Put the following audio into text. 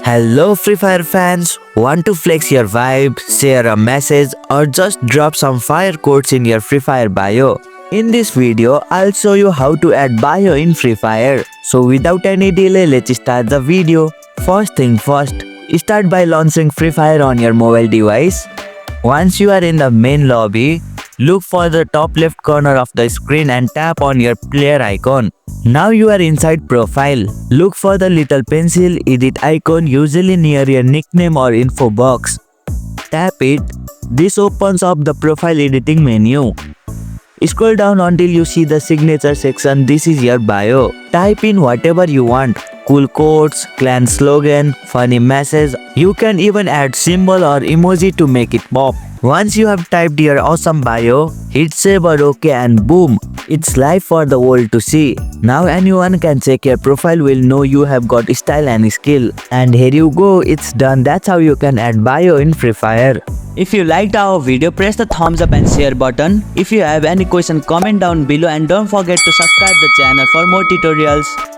Hello Free Fire fans, want to flex your vibe, share a message or just drop some fire quotes in your Free Fire bio? In this video, I'll show you how to add bio in Free Fire. So without any delay, let's start the video. First thing first, start by launching Free Fire on your mobile device. Once you are in the main lobby, look for the top left corner of the screen and tap on your player icon. Now you are inside profile. Look for the little pencil edit icon usually near your nickname or info box. Tap it. This opens up the profile editing menu. Scroll down until you see the signature section. This is your bio. Type in whatever you want. Cool quotes, clan slogan, funny message. You can even add symbol or emoji to make it pop. Once you have typed your awesome bio, hit save or OK and boom, it's live for the world to see. Now anyone can check your profile will know you have got style and skill. And here you go, it's done. That's how you can add bio in Free Fire. If you liked our video, press the thumbs up and share button. If you have any question, comment down below and don't forget to subscribe the channel for more tutorials.